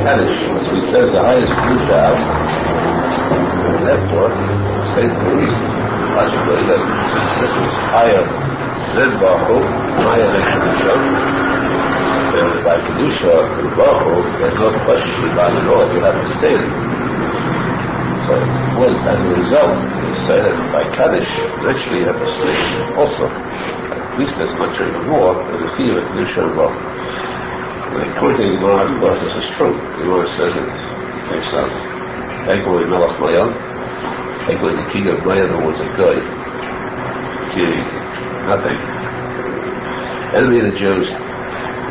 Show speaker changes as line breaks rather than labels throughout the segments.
Kaddish, as we said, the highest kedusha out. And therefore, state logically that since this is higher than Baruch, higher than kedusha, then by kedusha and Baruch, there's no question about it all. You have to state it. So, well, as a result, we say that by Kaddish, actually you have to state it also, at least as much or even more, as the fear of kedusha and Baruch. According to the Gemara, of course, this is true. The Gemara says it takes out Tikuney Zohar, Tikuney the king of Maya, who was a guy, nothing. Enemy of the Jews,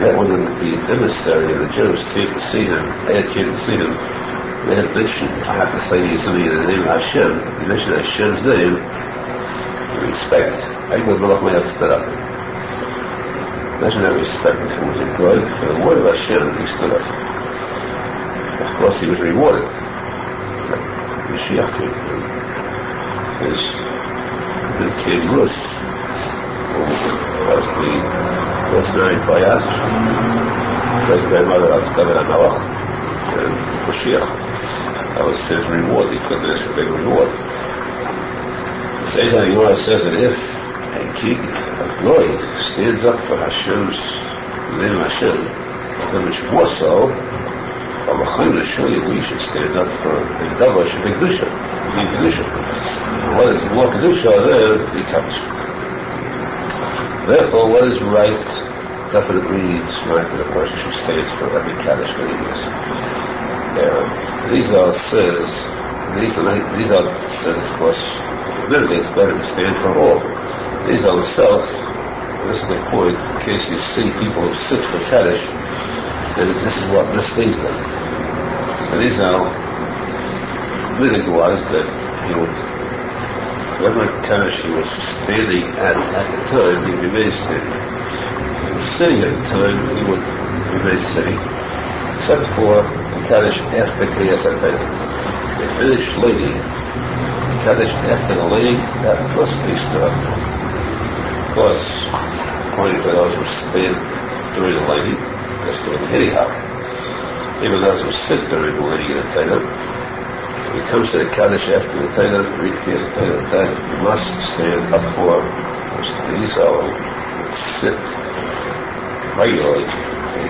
that one of the emissary of the Jews came to see him. They came to see him. They had mentioned, I have to say to you something in the name of Hashem. He mentioned Hashem's name in respect. Tikuney Zohar stood up. Imagine that respect who was a God for the word of Hashem, he stood up. Of course, he was rewarded. Mashiach came. His kid Rus, who was married by us, great grandmother of David Noach, and Mashiach. That was his reward. He couldn't ask for a big reward. The same thing the Gemara says that if a king of glory stands up for Hashem's name Hashem, then much more so, surely we should stand up for the Davar should be Kedusha. What is more Kedusha than becomes. Therefore, what is right definitely means right that a person should stand for every Kaddish that he is. These are says, of course, admittedly it's better to stand for all. These are themselves, this is the point, in case you see people who sit for Kaddish, then this is what misleads them. So these are, meaning was that he would, whatever Kaddish he was standing at the time, he would remain standing. If he was sitting at the time, he would remain sitting, except for the Kaddish after Kriyas HaTorah. The finished lady, the Kaddish after the lady, that must be stood up. Of course, according to those who stand during the lady, they're standing anyhow. Even those who sit during the lady in the Torah, when it comes to the Kaddish after the Torah, read the Torah, that you must stand up for the Arizal who sit regularly.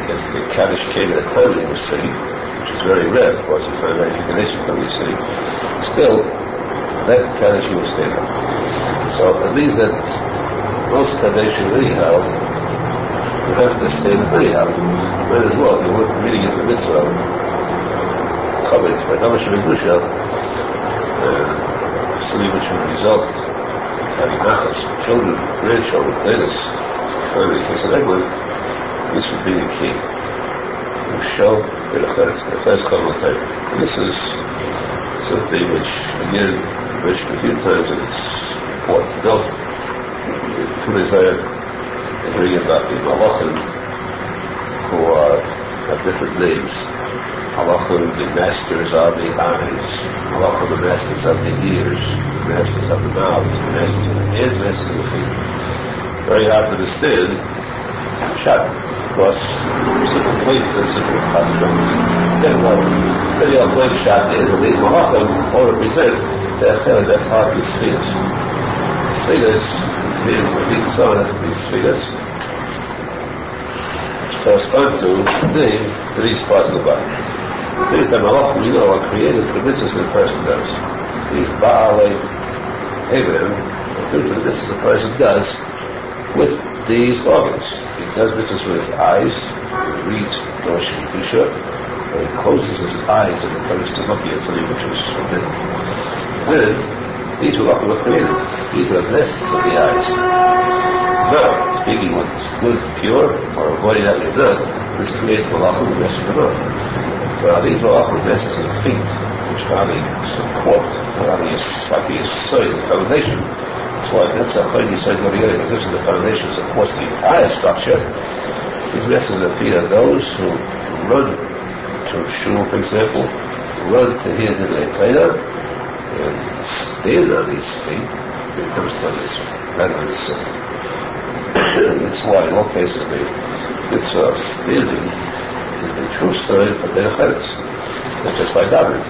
If the Kaddish came at a time when he was sitting, which is very rare, of course, you find that inclination when he's sitting, still, that Kaddish he will stand up. So it means that most Kaddish anyhow, you have to stand up anyhow. Might as well, you weren't reading in the mitzvah, comments by Damash Megusha, something which would result in having nachas, children, grandchildren, latest, family, case of Eglin, this would be the key. You show the first comment. This is something which, again, mentioned a few times, and it's important to note. Tikuney Zohar is reading about the Malachim who have different names. Malachim, the masters of the eyes. Malachim, the masters of the ears. The masters of the mouths. The masters of the hands. The masters of the feet. Very hard to understand. Shut. Of course, simple plain and simple constructs. Then, very plain shot is that these Malachim all represent that's hard to see us. Spheres, means repeat so as these spheres, which correspond to these parts of the body. The Malachim, you know, are created for the mitzvahs that a person does. These Baalei Abraham, due to the mitzvahs a person does with these organs. He does mitzvahs with his eyes, he reads Rosh Hashanah, or he closes his eyes and becomes to looking at something which is forbidden. Then, these Malachim were created. These are the nests of the eyes. Now, speaking what's good, pure, or avoiding that which is not, this creates Malachim the rest of the earth. But these Malachim the nests of the feet, which probably support, probably is like the soil, the foundation. That's why that's a highly soil together, because this is the foundation that supports the entire structure. These nests of the feet are those who run to shul, for example, run to hear the Torah, and stand on his feet, it comes to this rather than sit. That's why in all cases it's standing is the true sign of their credits, not just by davening.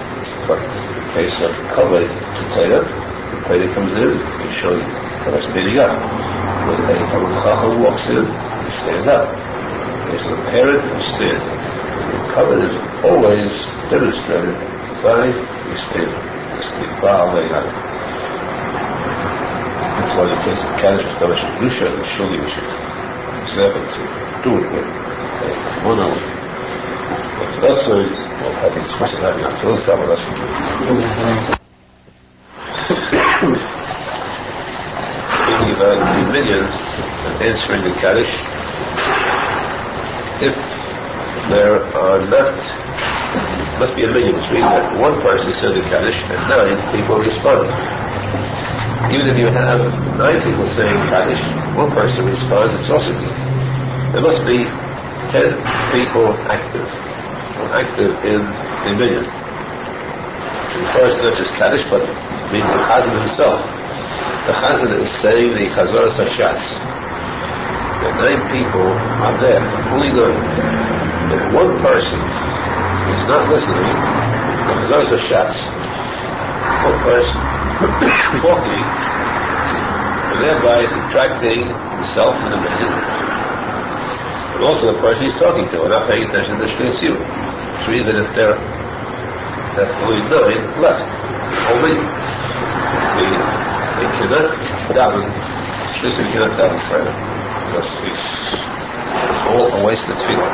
But in the case of kavod to Torah, the Torah comes in, you show you that I'm standing up. When a Talmud Chacham walks in, you stand up. In the case of a parent, you stand. Kavod is always demonstrated by you stand. That's why in the case of Kaddish, Kaddish Kedusha, and surely we should examine to do it with one hour. But for that side, well, I think it's supposed to have you on Phil's time with us. Thinking about the minions and answering the Kaddish, if there are not, must be a minion, which means that one person said the Kaddish and 9 people respond. Even if you have 9 people saying Kaddish, one person responds, it's also good. There must be 10 people active in the minion. Which refers not just Kaddish, but means the Chazan himself. The Chazan is saying the Chazoras HaShatz. The 9 people are there, fully learning. If one person is not listening, the Chazoras HaShatz, one person talking, and thereby subtracting himself from the minion, and also the person he's talking to, and not paying attention to the Shulchan. Which means that if that's only 9 left, only they cannot daven, Shulchan cannot daven forever, because it's all a waste of tefillah.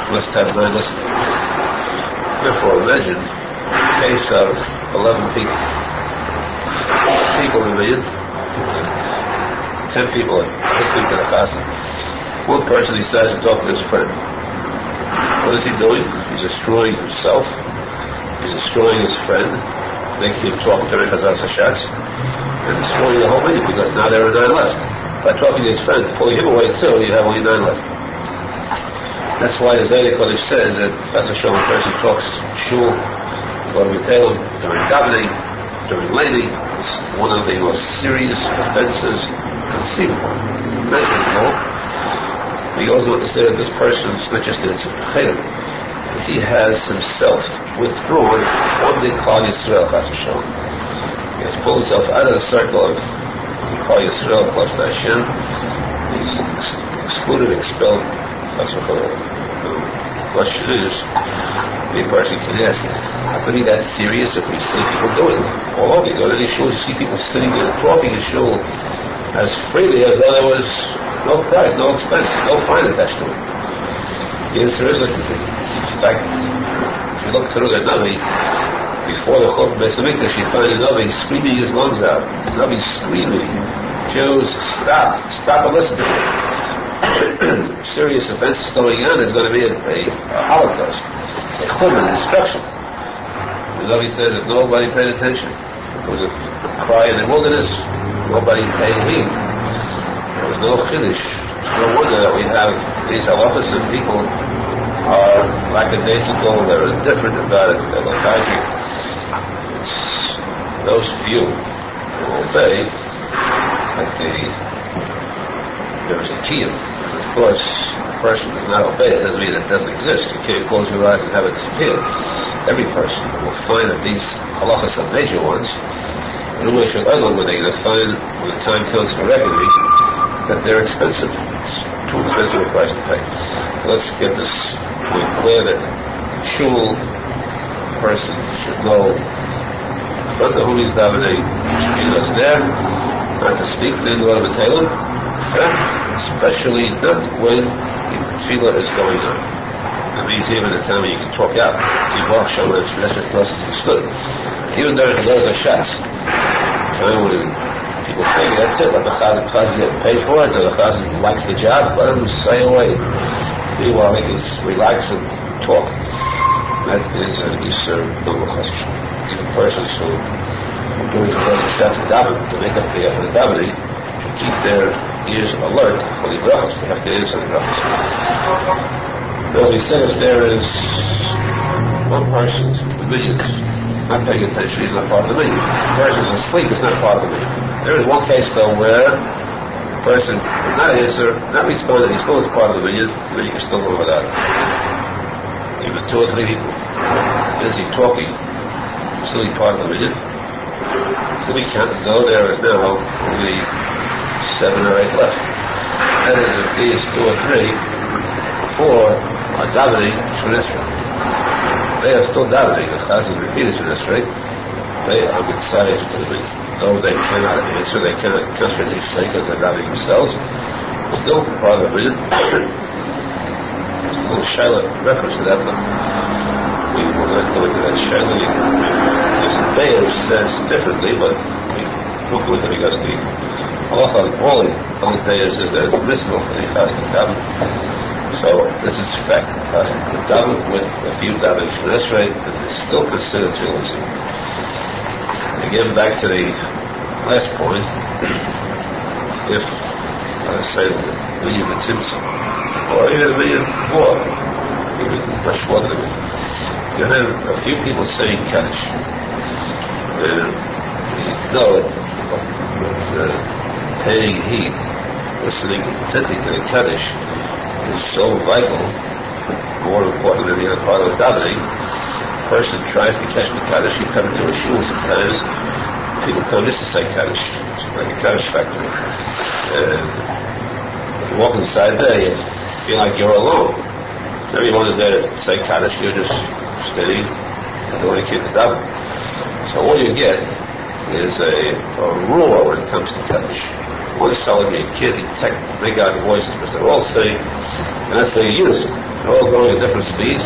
Must have 9 listening. Therefore, imagine the case of 11 people. People in the minion, 10 people listening to the Chassidut. One person decides to talk to his friend. What is he doing? He's destroying himself. He's destroying his friend, making him talk to him Chazoras HaShatz, and destroying the whole minion, because now there are 9 left. By talking to his friend, pulling him away too, you have only 9 left. That's why the Zaydik Kodesh says that as a person talks shul, going to tell him during davening, during lady, is one of the most serious offenses conceivable. He also wants to say that this person is not just in Chayim, but he has himself withdrawn from the Klal Yisrael, Chas v'Shalom. He has pulled himself out of the circle of Klal Yisrael, close to Hashem. He's excluded, expelled, Chas v'Shalom. The question is, the person can ask, how could be that serious if we see people doing it? All over you go to these shuls, you see people sitting there talking in shul as freely as though there was no price, no expense, no fine attached to it. The answer is that, in fact, if you look through the Navi, before the Churban Beis HaMikdash, you find the Navi screaming his lungs out. The Navi screaming, Jews, stop and listen to me. Serious offenses going on, there's going to be a Holocaust, a Churban, a destruction. The Navi said that nobody paid attention. There was a cry in the wilderness, nobody paid heed. There was no chiddush. No wonder that we have these halachas and people are lackadaisical, they're indifferent about it, they're lethargic. It's those few who obey that there's a kiyuv. Of course, a person does not obey it doesn't mean it doesn't exist. You can't close your eyes and have it disappear. Every person will find that these halachas are major ones. And when they're going to find, when the time comes for reckoning, that they're expensive. It's too expensive a price to pay. Let's get this point clear that shul person should know not the whom he's davening, he was there, not to speak to the Lord of the Talmud, especially not when the tefillah is going on. That means even the time when you can talk out. Even during the Chazoras HaShatz, time when people say, that's it, let the Chazan get paid for it, or the Chazan likes the job, let him say away. Meanwhile, he can relax and talk. That is an Isser Noble Chazan. Even persons who are doing the Chazoras HaShatz to make up the effort of davening, should keep their ears alert for the brachos. They have to answer the brachos. As we said, if there is one person, the millions, not paying attention, he's not part of the meeting. The person is asleep, is not part of the meeting. There is one case, though, where the person does not answer, not respond, and he still is part of the meeting, then you can still go without it. Even 2 or 3 people busy talking, still be part of the meeting. So we can't go. There is now only 7 or 8 left. And if these 2 or 3, 4 are davening Shulchan. They are still davening. The Chassidut repeated Shulchan. They are excited to the meeting. Though they cannot answer, they cannot confidently say because they're davening themselves. Still part of the meeting. There's a little Shiloh reference to that, but we will not go into that Shiloh. There's a Bayer which says differently, but we won't go into it because the Halacha all the Bayer says that it's permissible for the Chassidut daven. So this is fact. The daven with a few davens for this rate is still considered fluency. Again, back to the last point. If say that the million of Timson, or even a million more, even much more than a million, you have a few people saying Kaddish. And you know that paying heed, listening intently to the Kaddish is so vital, more important than the other part of the davening. A person tries to catch the Kaddish, you come into a shul sometimes, people come just to say Kaddish. It's like a Kaddish factory. And you walk inside there, you feel like you're alone. Everyone is there to say Kaddish, you're just steady, don't want to keep the daven. So all you get is a roar when it comes to Kaddish. One fellow, you can't detect, make out voices, because they're all saying, and that's the unison. They're all going at different speeds,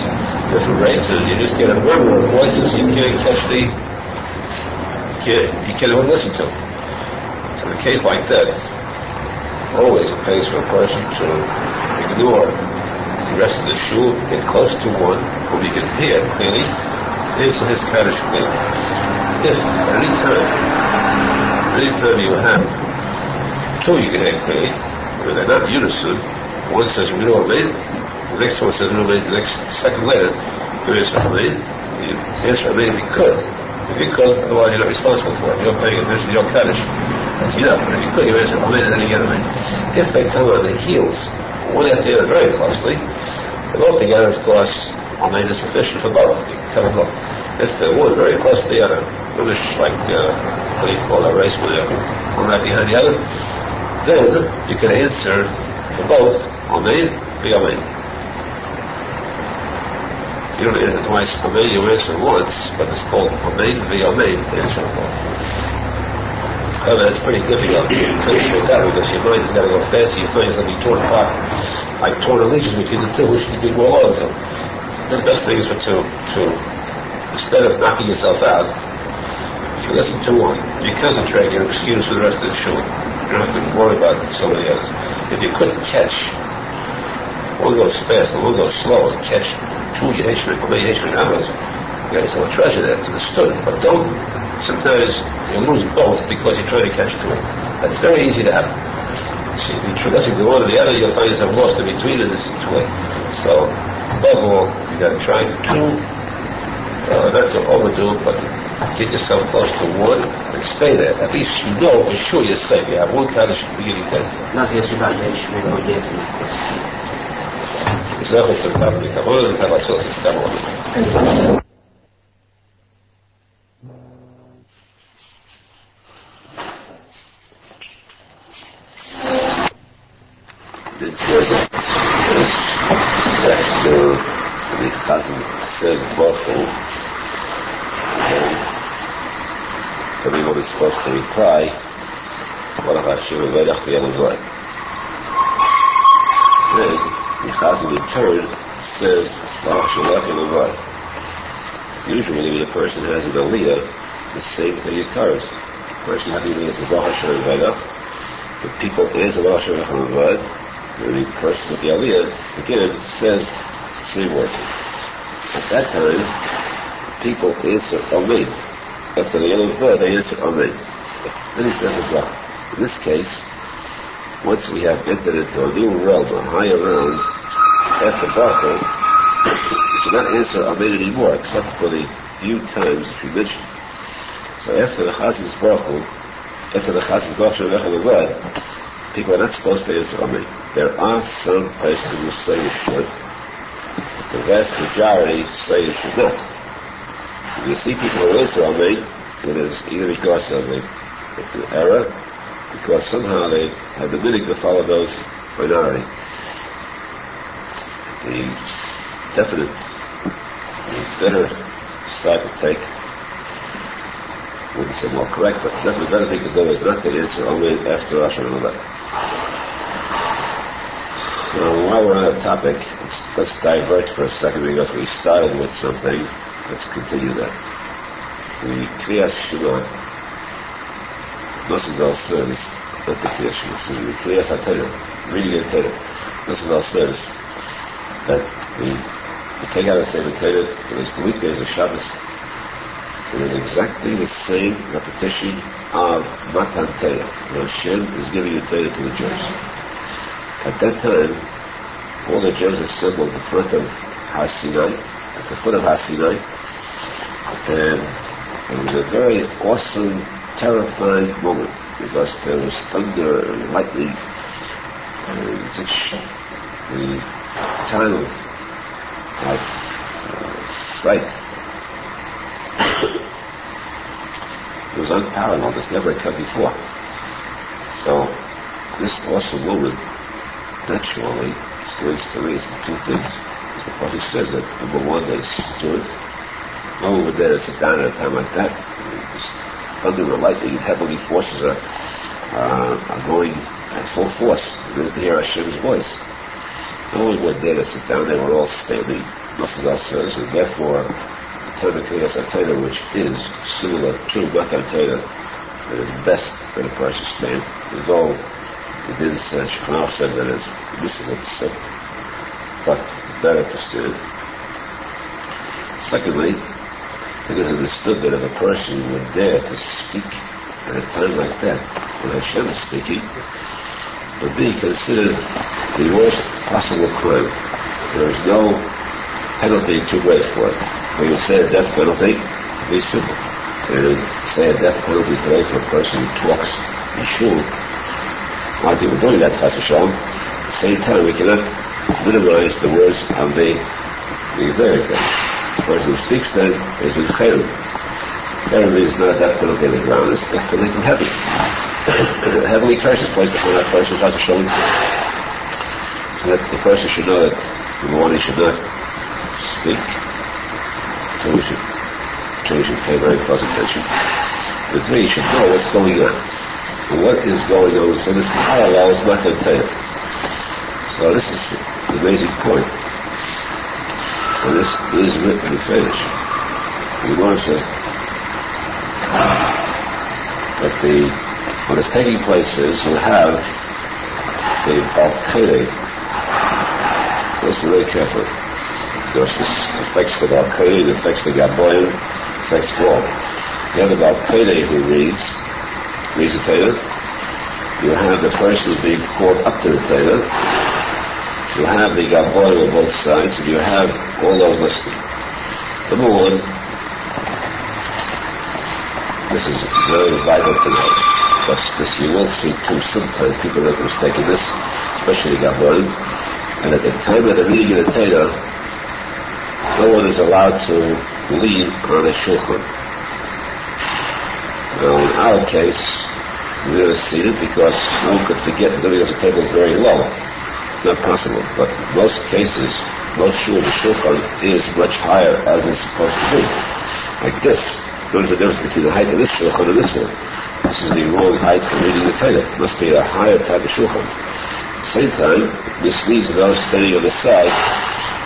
different rates, and you just get a murmur of voices you can't catch you can't even listen to. So in a case like that, always it pays for a person to ignore the rest of the shul, get close to one whom you can hear clearly, answer his Kaddish clearly. If at any time you have 2 you can hear clearly, when they're not unison, one says we know Amen, the next one says no Amen, the next second later you answer Amen. You answer Amen if you could. If you could, otherwise you're not responsible for it. You're paying attention to your Kaddish. That's enough. But if you could, you answer Amen and then you get Amen. If they come on the heels, one after the other very closely, then altogether, of course, Amen is sufficient for both. You can cover both. If they're one very close to the other, it was like, what do you call a race where one right behind the other, then you can answer for both, Amen, be Amen. You don't answer twice, Amen, you answer once, but it's called Amen, be Amen, answer both. However, it's pretty difficult to finish with that because your mind has got to go fast, your mind is going to be torn apart, like torn allegiance between the two, which you can go along to. The best thing is to instead of knocking yourself out, you listen to one, you concentrate, you're excused for the rest of the shul. You don't have to worry about some of the others. If you couldn't catch, one goes fast and one goes slow, and catch 2 Yeshua, hours, you got yourself a treasure there, it's understood. But don't, sometimes you lose both because you're trying to catch 2. That's very easy to happen. See, if you're listening to one or the other, you'll find yourself lost in between and it's too late. So, above all, you got to try to, not to overdo it, but get yourself close to one and stay there. At least you know for sure you're safe. You have one Kaddish beginning then. It says everyone is supposed to reply, then the Chazan in turn says, usually when a person has an aliyah, the same thing occurs. The person having the aliyah, the people is a and the person with the aliyah, again, says the same word. At that time, people answer Amen. After the end of the they answer Amen. Then he says as well, in this case, once we have entered into a new realm, a higher realm, after Baruch, we cannot answer Amen anymore, except for the few times that we mentioned. So after the Chaz's Baruch Hu, after the Chaz's Baruch Hu, people are not supposed to answer Amen. There are some places who say it should. The vast majority say it should not. If you see people who answer Amen, it is either because of an error, because somehow they have the minhag to follow those minority. The definite, the better side to take, wouldn't say more correct, but definitely better thing to do is not to answer only after Rosh Hashanah. Now, while we're on that topic, let's divert for a second because we started with something. Let's continue that. The Kriyas Shema, this is all service, not the Kriyas Shema, the Kriyas HaTorah, reading the Torah. This is all service. That we take out the same Torah, it is the weekdays of Shabbos. It is exactly the same repetition of Matan Torah. Hashem is giving the Torah to the Jews. At that time, all the Jews assembled in front of Har Sinai, at the foot of Har Sinai, and it was a very awesome, terrifying moment because there was thunder and lightning and such the time of fright. It was unparalleled. It's never occurred before. So this awesome moment naturally stands to reason two things. As the Prophet says that number one, they stood. No one would dare to sit down at a time like that. Thunder and lightning, heavenly forces are going at full force. They didn't hear Hashem's voice. No one would dare to sit down. They were all standing. Moses says, and therefore, the time of Kriyas HaTorah, which is similar to Matan Torah, that is best that a person stand, is all it is. Shulchan said that it's missing at sit, but better to stand. Secondly, it is understood that if a person would dare to speak at a time like that, when Hashem is speaking, would be considered the worst possible crime. There is no penalty too great for it. When you say a death penalty, be simple. And say a death penalty today for a person who talks in shul. A lot of people doing that, Chas v'shalom. At the same time, we cannot minimize the words of the executive. The person who speaks then is in kiruv. Kiruv is not a death penalty on the ground, it's death penalty from heaven. The heavenly curse is placed upon that person, Chas v'shalom. So that the person should know that, number one, he should not speak. So we should pay very close attention. Number three, he should know what's going on. And what is going on? So this parallels Matan Torah. So this is the amazing point. And this is written in French. We want to say that what is taking place is you have the Al-Qaeda. Listen very carefully. Because this affects the Al-Qaeda, affects the Gaboyan, affects all. You have the Al-Qaeda who reads the Torah. You have the person being called up to the Torah. You have the Gaboyan on both sides, and you have all those listening. Number one, this is very vital to know. Because this you will see too sometimes people make a mistake in this, especially Gaboyan. And at the time of the reading of the Torah, no one is allowed to lean on a Shulchan. Now, in our case, we never seen it because no one could forget because the table is very low. It's not possible. But in most cases, most shul, the Shulchan is much higher as it's supposed to be. Like this. Notice the difference between the height of this Shulchan and this one. This is the wrong height for reading the Torah. It must be a higher type of Shulchan. At the same time, this leaves those standing on the side.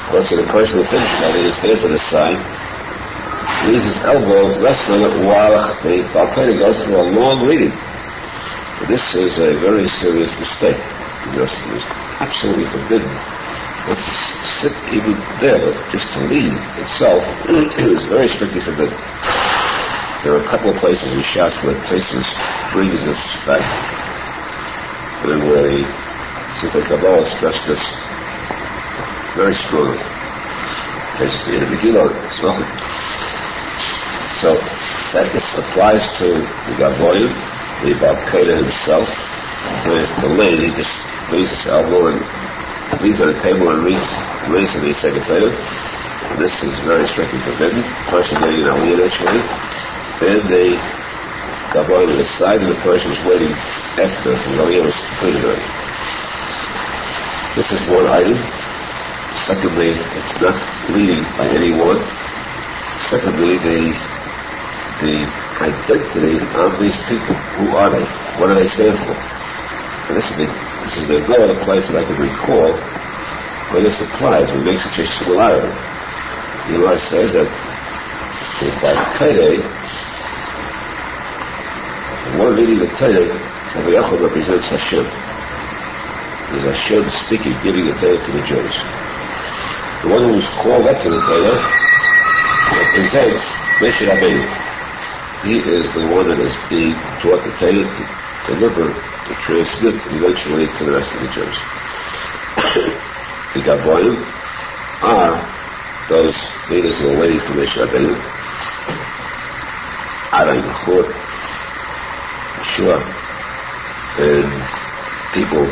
Because the person who finishes studying stands on the side, leaves his elbow, rests on it while the Al-Qaeda goes through a long reading. And this is a very serious mistake. It is absolutely forbidden. Not to sit even there, but just to read itself is very strictly forbidden. There are a couple of places in Shas where Tesis brings this fact, and where the Sifrei Kabbalah stressed this very strongly. Tesis in the Megillah, it's nothing. So that applies to the Gavolim, the Balkeda himself. With the lady, he just leaves his elbow and leaves on the table and raises the second Torah. This is very strictly forbidden. The person getting an aliyah initially, and the Gavolim on the side, and the person is waiting after the aliyah was completed already. This is one item. Secondly, it's not leading by anyone. Secondly, the identity of these people. Who are they? What do they stand for? And this is the no other place that I can recall where this applies. We make such a similarity. You know, I say that by Kede, one reading the Torah, Rabbi Yaakov represents Hashem. Is Hashem speaking, giving the Torah to the Jews. The one who was called up to the Torah represents Moshe Rabbeinu. He is the one that is being taught the Torah to deliver, to transmit eventually to the rest of the Jews. The Gavolim are those leaders who are waiting for Moshe Rabbeinu. Aharon, Chur, Yeshua, and people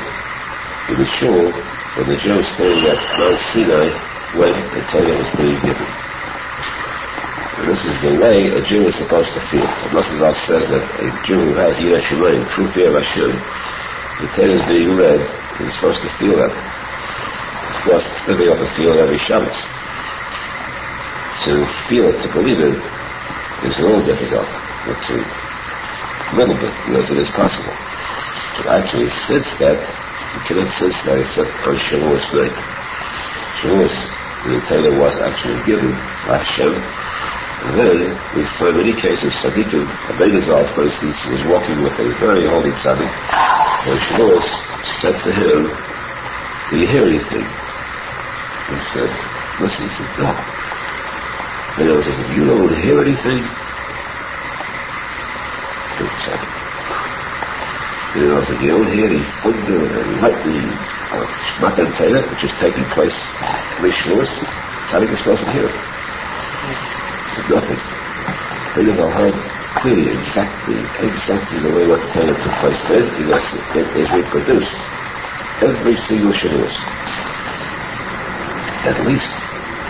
in the shul, when the Jews staying at Mount Sinai when the Torah was being given. And this is the way a Jew is supposed to feel. Arizal says that a Jew who has Yerushalmi, true fear of Hashem, the Torah is being read, and he's supposed to feel that. Of course, it's living up to feel it every Shabbos. To feel it, to believe it, is a little difficult, but to a little bit, because it is possible. To actually sense that, you cannot sense that except on Shavuos night. Shavuos, the Torah was actually given by Hashem. And then we find many cases, tzadikim, Arizal, for instance, was walking with a very holy tzadik, and Shavuos said to him, "Do you hear anything?" He said, "Listen." He said, "No." And he said, "You don't hear anything?" Good tzadik. And I said, "You don't hear any thunder and lightning or Matan Torah, which is taking place in Shavuos? Tzadik is supposed to hear it." Nothing. Arizal heard clearly, exactly the way what the Torah took place then, it is reproduced. Every single Shavuos. At least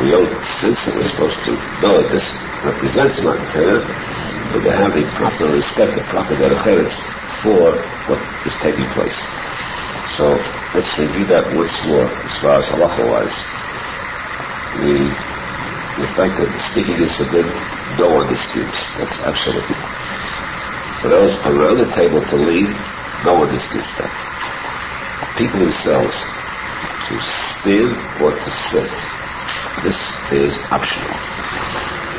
we don't sense that we're supposed to know that this represents Matan Torah, but to have the proper respect, the proper dedication for what is taking place. So let's review that once more as far as Halacha wise. The fact that speaking is forbidden, no one disputes. That's absolutely. For those around the table to lead, no one disputes that. People themselves, to stand or to sit, this is optional.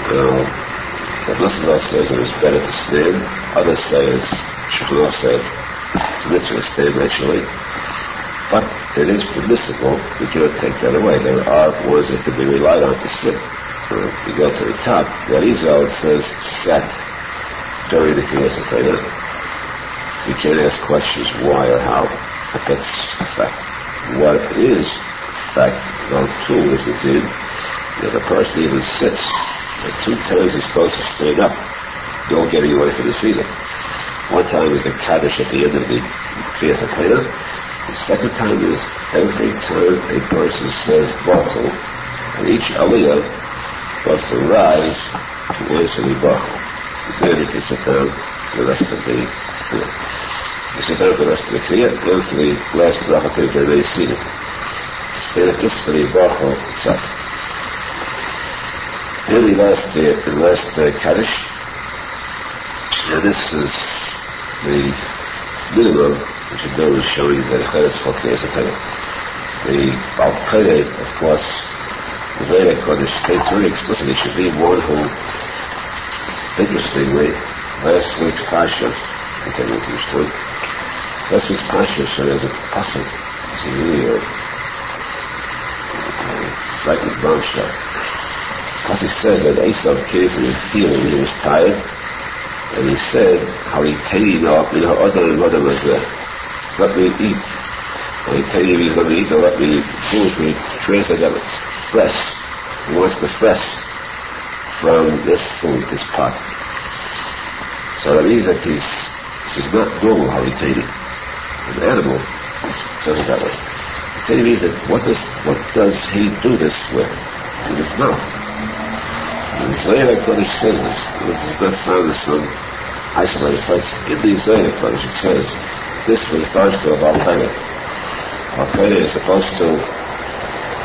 The Rosenfeld says it is better to stand. Others say it's Shulchan said it's mitzvah to stand naturally. But it is permissible. We cannot take that away. There are words that can be relied on to sit. We go to the top. The Arizal, it says sat during the kiruv. We can't ask questions why or how, but that's a fact. What is fact, though, too, is the thing that the person even sits. The 2 times he's supposed to stand up. Don't get away from this either. One time is the Kaddish at the end of the kiruv. The second time is every time a person says Batel, and each aliyah was to rise to answer the Baruch. Then you can sit down for the rest of the Kriya. You sit down for the rest of the Kriya, and for the last bracha to remain seated. Stand up just for the Baruch itself. Then the last Kaddish, and this is the minimum, which is known as showing that the Kaddish for Kriya Satana. The Balkede, of course, the Zohar Kodesh states very explicitly it should be one who, interestingly, last week's Pasha, I can't remember which week, last week's Pasha said as a posek, it's a really frightening bombshell. Pasek says that Esav came from his feeling, he was tired, and he said, how he tamed up, other than mother was there, let me eat. When he tamed him, he's let me eat, or let me foolishly translate that. Fresh. He wants the fresh from this food, this pot. So that means that he's not normal how he's eating. An animal does it that way. It means that what does he do this with? In his mouth. And the Zohar Kodesh says this. This is not found in some isolated place. In the Zohar Kodesh it says this refers to a Balkana. Balkana is supposed to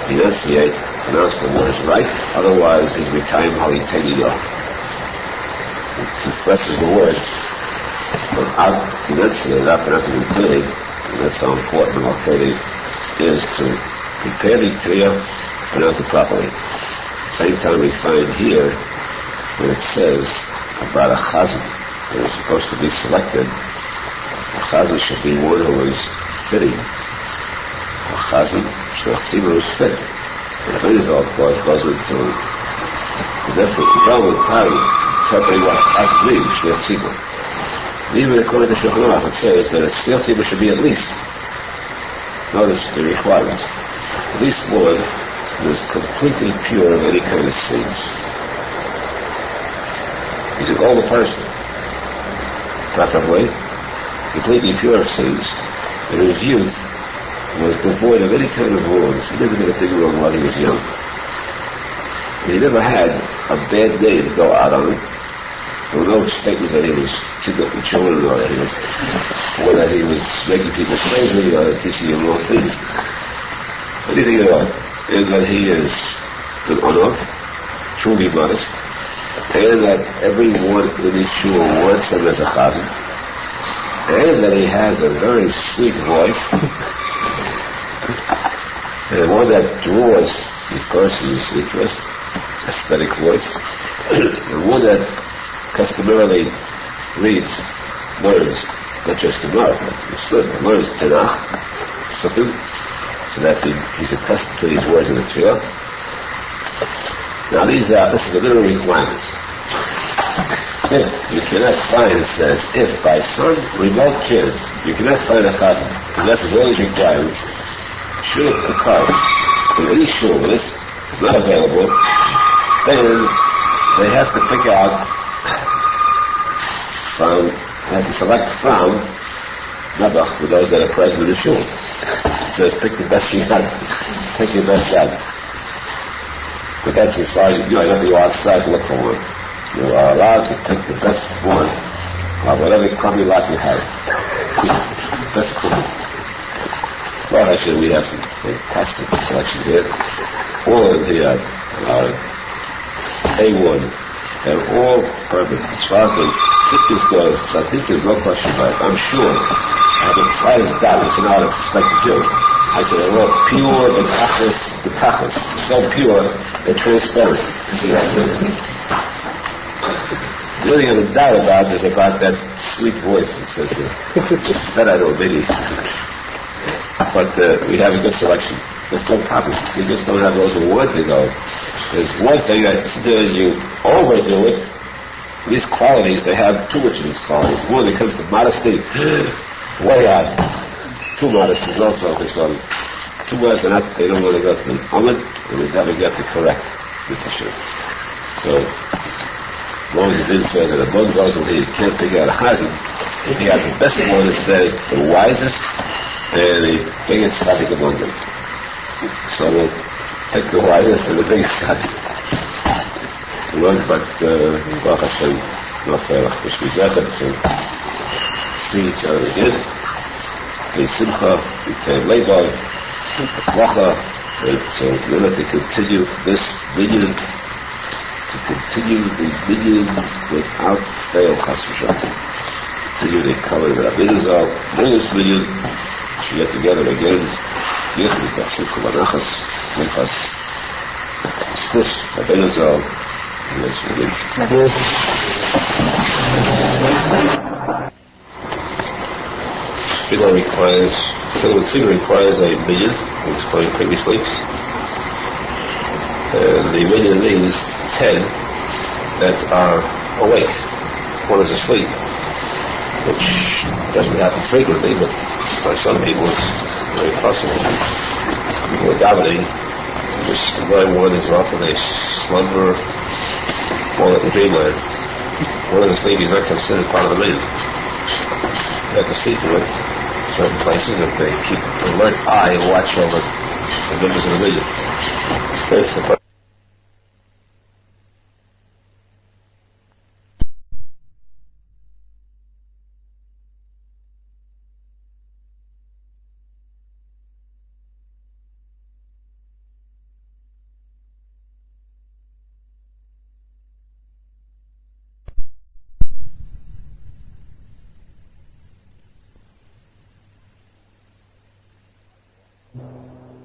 enunciate, pronounce the words right, otherwise he's becoming Halitedi. He expresses the words without enunciating, without pronouncing it clearly, and that's how important Balkana is to prepare the Kriya, pronounce it properly. Same time we find here when it says about a chazan that is supposed to be selected. A chazan should be one who is fitting. A chazan who is fit. And Arizal, of course, goes into the different realm of time interpreting what chazan means, shliach tzibur. Even according to Shulchan, it says that a shliach tzibur should be at least. Notice the requirements. At least one who is completely pure of any kind of sins. He's an older person, preferably, completely pure of sins, and in his youth was devoid of any kind of wrongs. He never did a thing wrong while he was young. And he never had a bad name to go out on. There were no statements that he was kidnapping children, or that he was making people crazy, or teaching them wrong things. Anything at all. And that he is an honor, truly modest, and that everyone in his shul wants him as a chazan, and that he has a very sweet voice, and one that draws the person's interest, aesthetic voice, and one that customarily reads, learns, not just Gemara, but learns Tanakh, something, so that he's accustomed to these words in the Torah. Now this is a little requirement. If you cannot find, it says, if by some remote chance you cannot find a chazan, because that's the only requirement, should occur in any shul, this is not available, then they have to pick out from, they have to select from Nabach for those that are present in the shul. It says, pick the best you have. Take your best shot. But that's as far as you don't have to go outside to look for one. You are allowed to pick the best one of whatever crummy lot you have. Best crummy. Well, actually, we have some fantastic selection here. All of the A1. They're all perfect. As far as the sickness goes, tzadik is no question about it. I'm sure. I have the slightest doubt. It's not a suspected Jew. I said they're all pure, the tachlis, so pure, they're transparent. The only other doubt about is about that sweet voice, it says here. That I don't maybe. But we have a good selection. There's no copies. We just don't have those who want to go. There's one thing that as you overdo it, these qualities, they have two of these qualities. One, when it comes to modesty, way out. Too modest is also concerned. Too much, they don't want to go to the Amid, and they never get the correct decision. So, as long as it didn't say that a bug goes and he can't figure out a chazan, if he has the best one, it says the wisest and the biggest tzadik among them. So we'll take the wisest and the biggest tzadik. But Baruch Hashem, not fair, which we said to see each other again. Hey, Simcha, we came Leibon, Atzlacha, and so in order to continue this minyan, to continue the minyan without fail, Chas v'shalom, continue the covenant of Arizal, bring this minyan, we should get together again, here we have Simcha Manachas, Minchas, this of Arizal, yes, we did. Tefillah requires a minyan, we explained previously. And the minyan means 10 that are awake. One is asleep, which doesn't happen frequently, but for some people it's very possible. People are davening, this one is often a slumber fall in dreamland. One of the things is not considered part of the meal. You have to see to it. Certain places that they keep an alert eye and watch over the members of the meal.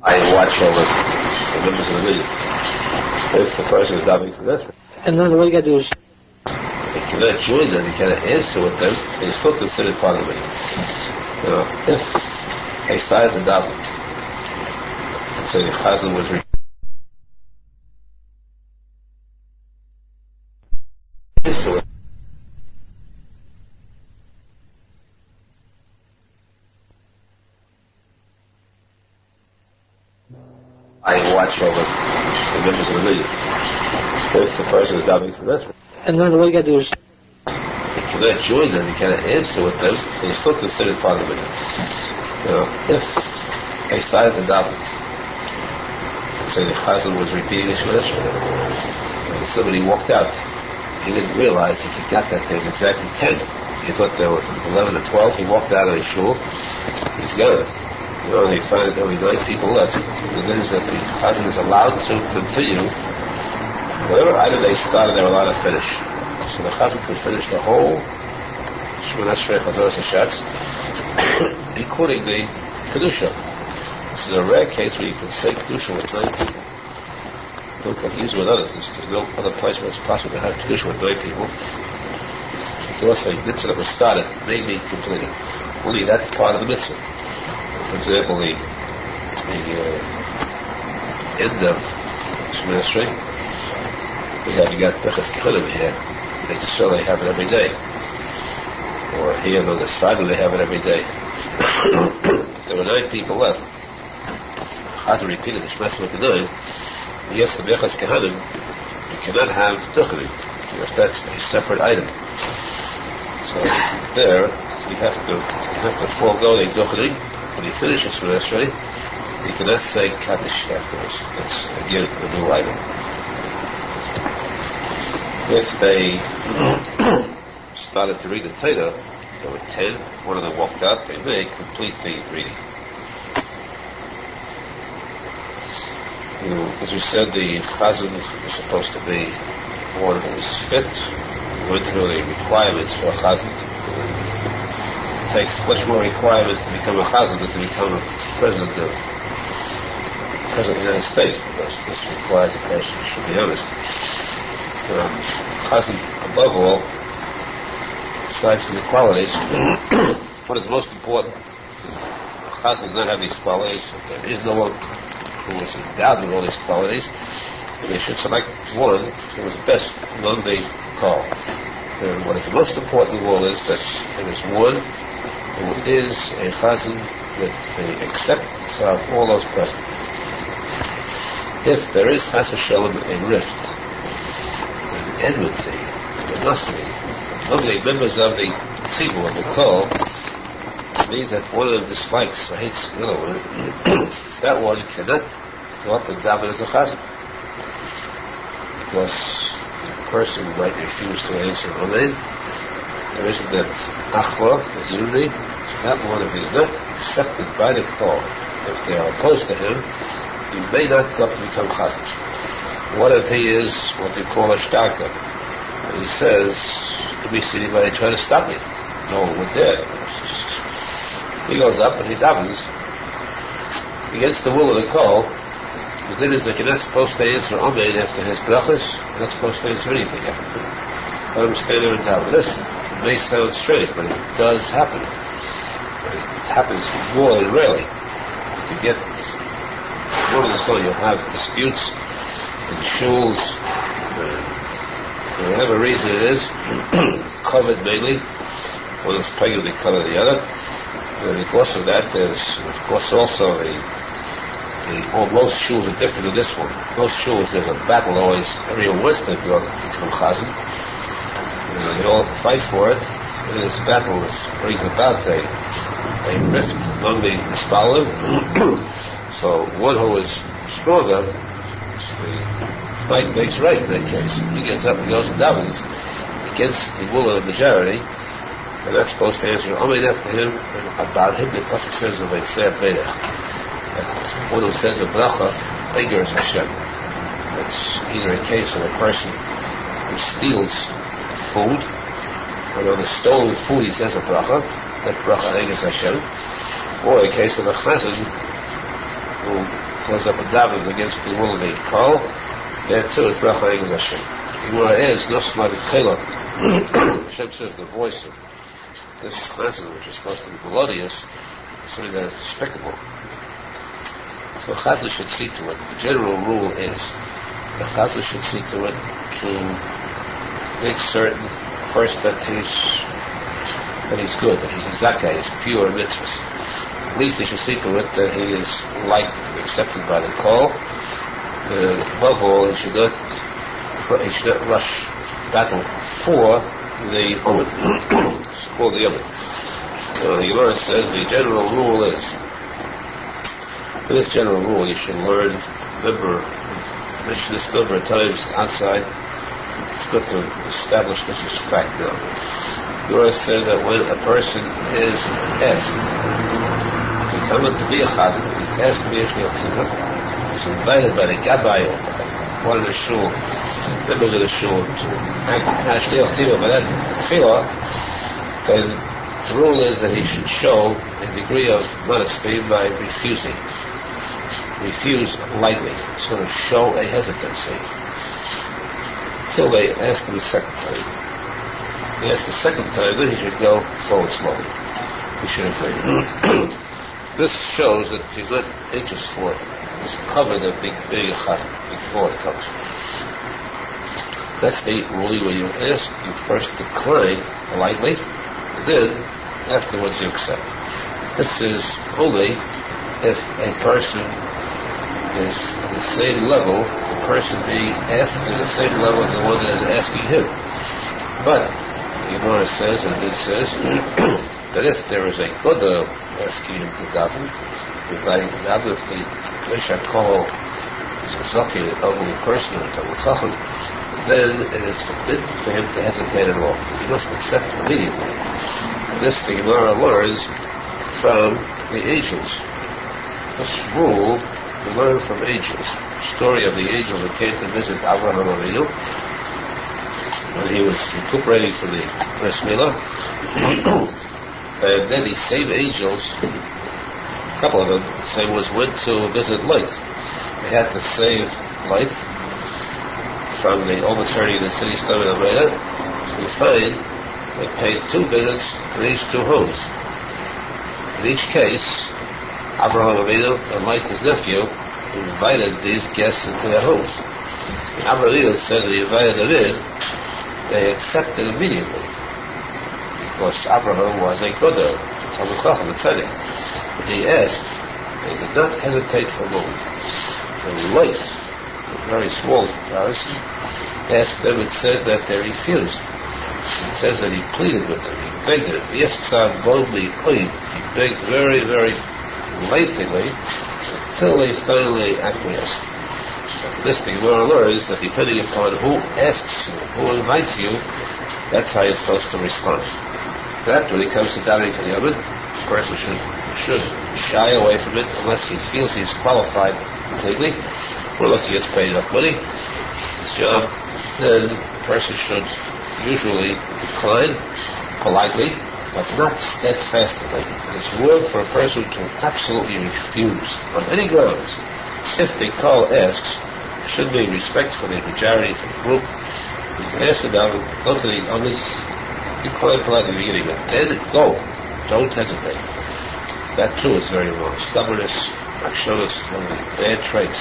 I watch over the members of the meeting. If the person is davening for this.
And then what you got to do is...
You cannot join them, you cannot answer with them, and you're still considered part of the meeting. You know, if a side of the davening, let's say the chazan was I watch over the members of the meeting. If the person is davening for this.
And then what you got to do is...
You cannot join them, you cannot answer with them, and you're still considered part of the meeting. You know, if a side of the davening, let's say the chazan was repeating his shmona and somebody walked out, he didn't realize if he got that there was exactly 10. He thought there were 11 or 12. He walked out of his shul, he's gone. You know, they find that only 9 people left. It is that the chazan is allowed to continue whatever item they started, they're allowed to finish. So the chazan can finish the whole Shemona Esrei Chazoros HaShatz, including the kedusha. This is a rare case where you can say kedusha with 9 people. Don't confuse it with others. There's no other place where it's possible to have kedusha with 9 people. Because a mitzvah that was started may be completed. Only that part of the mitzvah. For example, the end of Shemona Esrei, you got Birchas Tikuney here. They just show they have it every day. Or here on the side they have it every day. There were 9 people left. Chazan repeated the Shemona with the 9. Yes, the Birchas Kehanim, you cannot have Tikuney, because that's a separate item. So there, you have to forego the Tikuney. When he finishes Shemona Esrei, he cannot say Kaddish afterwards. That's again a new item. If they started to read the Torah, there were 10, one of them walked out, they may complete the reading. As we said, the chazan is supposed to be one who is fit. We went through the requirements for a chazan. It takes much more requirements to become a chazan than to become a president of the United States, because this requires a person who should be honest. Chazan, above all, besides the qualities, what is most important, chazan does not have these qualities. There is no one who is endowed with all these qualities, and they should select one who is best among the call. And what is most important of all is that there is one who is a chazan with the acceptance of all those present. If there is chas v'shalom a rift, an enmity, an animosity among the members of the tzibur, of the call, it means that one of them dislikes or hates the other one. That one cannot go up and daven as a chazan, because the person might refuse to answer amen. There isn't that achva, that unity. So that one, if he's not accepted by the call, if they are opposed to him, he may not go up to become chazan. What if he is what they call a shtarka? And he says, "Let me see anybody try to stop me." No one would dare. He goes up and he davens against the will of the call. The thing is that you're not supposed to answer amen after his brachas. You're not supposed to answer anything after. Let him stand there and daven. This may sound strange, but it does happen. It happens more than rarely. To get more than the soul, you'll have disputes in shuls, for whatever reason it is, covered mainly. One is pregnant, they cover the other. And because of that, there's, of course, also a most shuls are different than this one. Most shuls, there's a battle always. Everyone wants to become chazan. They all fight for it. And this battle brings about a rift among the scholar. So one who is stronger, the fight makes right in that case. He gets up and goes and davens against the will of the majority, and that's supposed to answer only after him, and about him the posek says of a seir berach. One who says a bracha angers Hashem. That's either a case of a person who steals food, or on the stolen food he says a bracha, that bracha angers Hashem, or a case of a chazan who goes up and davens against the will of the kol, there too is bracha angers Hashem. The Gemara is Nosson Chela. Hashem says the voice of this chazan, which is supposed to be melodious, is something that is despicable. So chazan should see to it. The general rule is the chazan should see to it to make certain first that he's good, that he's a zakah, he's pure mitzvahs. At least he should see to it that he is liked and accepted by the call. Above all, he should not rush battle for the Omid. It's called the Omid. The Gemara says the general rule is, for this general rule you should learn, remember, mention this number of times outside. It's good to establish this as fact now. The Gemara says that when a person is asked to come in to be a chazan, he's asked to be a shliach tzibur, he's invited by the gabbai, one of the shul, members of the shul, to act as shliach tzibur by that tefillah, then the rule is that he should show a degree of modesty by refusing. Refuse lightly, sort of show a hesitancy. Till they ask him the second time. They ask the second time, then he should go forward slowly. He should agree. This shows that he's not anxious for it. He's covered a big chazan before it comes. That's the rule where you ask, you first decline politely, and then afterwards you accept. This is only if a person is at the same level, the person being asked to the same level as the one that is asking him. But the Gemara says, and it says, that if there is a godah asking him to daven, inviting to daven, if the Moshe call is a zoki, an elderly person, or Talmud Chacham, then it is forbidden for him to hesitate at all. He must accept immediately. This the Gemara learns from the angels. This rule we learn from angels. The story of the angels who came to visit Avraham Avinu when he was recuperating from the first milah. And then these same angels, a couple of them, went to visit Lot. They had to save Lot from the overturning of the city stone of Ameda. So we find they paid 2 visits for each 2 homes. In each case, Avraham Avinu and Lot, his nephew, invited these guests into their homes. Avraham Avinu said that he invited them in. They accepted immediately, because Abraham was a godah, Talmud Chacham, a tzadik. When he asked, they did not hesitate for a moment. When Lot, a very small person, asked them, it says that they refused. It says that he pleaded with them, he begged them. Yiftzah boldly, he begged very, very lengthily, until they finally acquiesced. This thing we're learns that depending upon who asks you, who invites you, that's how you're supposed to respond. That when it comes to davening for the Yomid, the person should shy away from it unless he feels he's qualified completely, or unless he gets paid enough money, his job. Then the person should usually decline politely, but not steadfastly. It's wrong for a person to absolutely refuse on any grounds. If the call asks, should be respect for the majority of the group. He's asked about go to the others, decline politely at the beginning, but then go. Don't hesitate. That too is very wrong. Stubbornness, akshonos, one of the bad traits.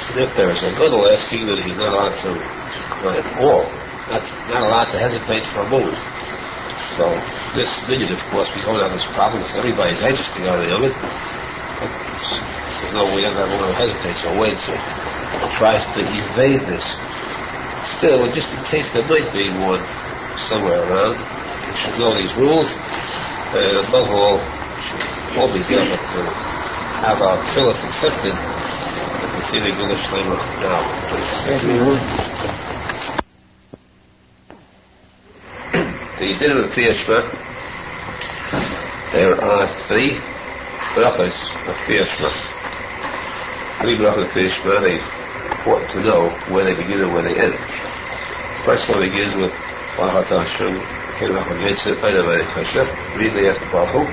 And if there is a good asking, then he's not allowed to decline at all. Not allowed to hesitate for a moment. So this minyan, of course, we don't have this problem because everybody's anxious to go to the Yomid. There's no way that one hesitates or waits or tries to evade this. Still, just in case there might be one somewhere around, we should know these rules. Above all, we should all be able to have our tefillah accepted and to see the Yerushalmi now. The dinner of Kriya Shema, there are 3 brachas of Kriya Shema. 3 brachas of Kriya Shema, they're important to know where they begin and where they end. First one begins with immediately after Baruch,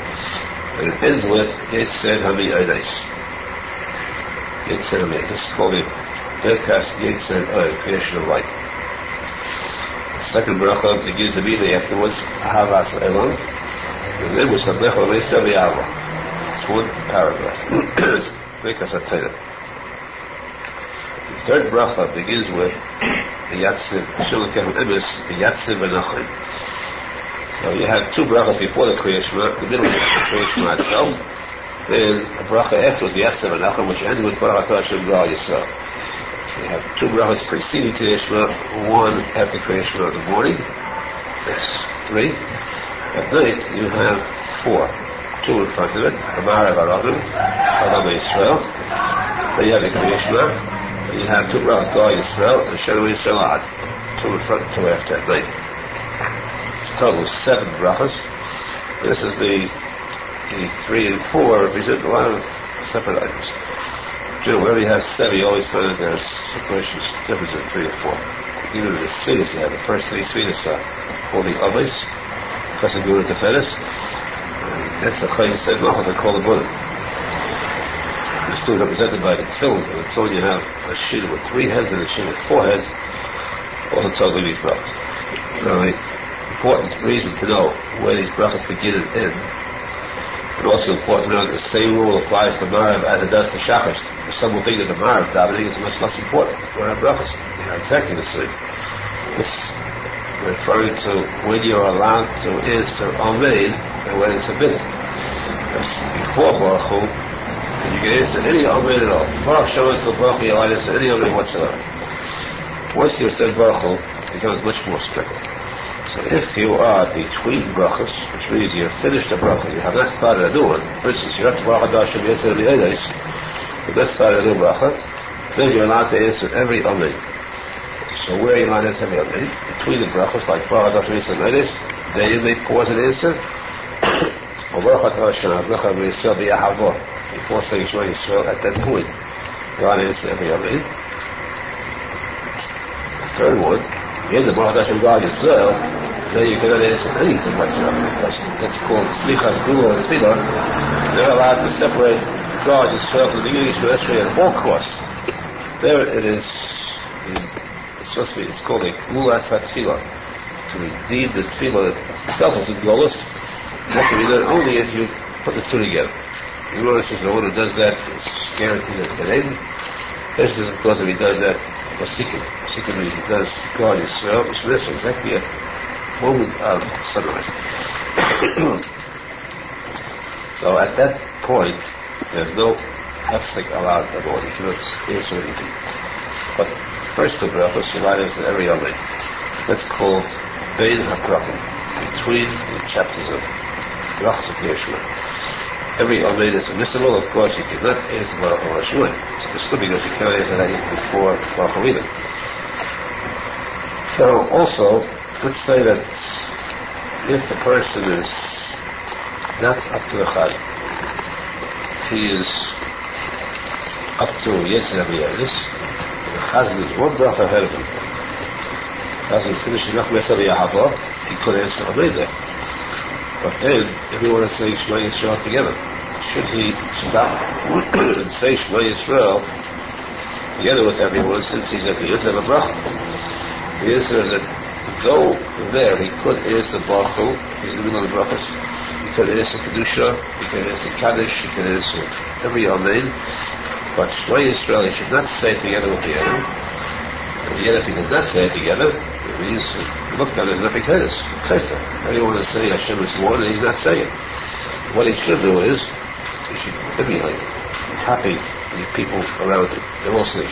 and it ends with Yitzed Hami Einais. Yitzed Hami, this is called the Birkas Yitzed Ein, creation of light. The second bracha begins immediately afterwards, Ahavas Elam, and then with Sabecha Leisa V'Ava. It's one paragraph. It's Birkas HaTorah. The third bracha begins with the Yatziv, Shulchan Emes, the Yatziv Menachem. So you have 2 brachas before the Kriya Shema, the middle of the Kriya Shema itself, then a bracha afterwards, the Yatziv Menachem, which ends with Baruch Atah Hashem Gal Yisrael. So you have 2 brachas preceding Kriya Shema, 1 after Kriya Shema in the morning. That's 3. At night you have 4. 2 in front of it, Amar Rav Avraham, Adam Yisrael. Then you have the Kriya Shema. You have 2 brachas, Gal Yisrael, and Shenu Yisrael Ad. 2 in front, 2 after at night. It's total 7 brachas. This is the 3 and 4 represent a lot of separate items. Wherever you have 7, you always find that there's separations, difference in 3 and 4. Even in the Svidus, you have the first 3 Svidus called the Aves, Chassidut and Tefedes. That's a Chayin said, Machas are called the Buddha. It's still represented by the tefillin, and so you have a sheet with 3 heads and a sheet with 4 heads, all totally these brachas. Now, the important reason to know where these brachas begin and end, and also important to know that the same rule applies to Marav as it does to Shachar. Some will think that the Marav davening is much less important. Marav brachas, they are exactly the same. This is referring to when you're allowed to answer Amen and when it's forbidden. Before Baruch Hu, you can answer any Amen at all. Baruch Shem to Baruch Hu, you'll answer any Amen whatsoever. Once you said Baruch Hu, it becomes much more strict. So if you are between brachas, which means you've finished a bracha, you have not started a new one. For instance, you're up to Baruch Hashem Yisrael B'Edes, you've not started a new bracha, then you're allowed to answer every Amen. So where are you allowed to answer every Amen? Between the brachas, like Baruch Hashem Yisrael B'Edes, then you may pause and answer. Or Baruch Hashem Yisrael B'Yahavo. Before saying Shema Yisrael, at that point, God answers every Amen. The third one, in the Baruch Hashem God Yisrael, then you cannot answer anything whatsoever. That's called Slichas Gula and Tefillah. They're allowed to separate God Yisrael from the Yiddish to Esrei at all costs. There it is. It's supposed to be. It's called a Gula Satfilah. To redeem the Tefillah itself as a Golas, that can be done only if you put the 2 together. You notice that the one who does that is guaranteed at the end. This is because if he does that, posek. Posek means he does God Yisrael, which is exactly a moment of sunrise. So at that point, there's no hefsek allowed at all. You cannot answer anything. But first 2 brachos, you might answer every Amen. That's called Bein HaPrachim, between the chapters of brachos of Yerushalmi. Every Amen is admissible. Of course, you cannot answer Baruch Hashem. It's understood because you cannot answer that even before Baruch Hu either. So also, let's say that if the person is not up to the Chaz, he is up to Yetzer HaBiyadis, the Chaz is 1 bracha ahead of him. As he finishes Menachem Mendel Schneerson, he could answer Amen there. But then, if we want to say Shema Yisrael together, should he stop and say Shema Yisrael together with everyone since he's at the end of a bracha? The answer is that though there he could answer Baruch Hu, he's in the middle of the brachas, he could answer Kedusha, he could answer Kaddish, he could answer every Amen, but Shema Yisrael he should not say it together with the other. And yet if he does not say it together, it means looked at it as nothing tennis. Anyone is saying Hashem is one and he's not saying it. What he should do is, he should emulate, copy the people around him. They're all saying,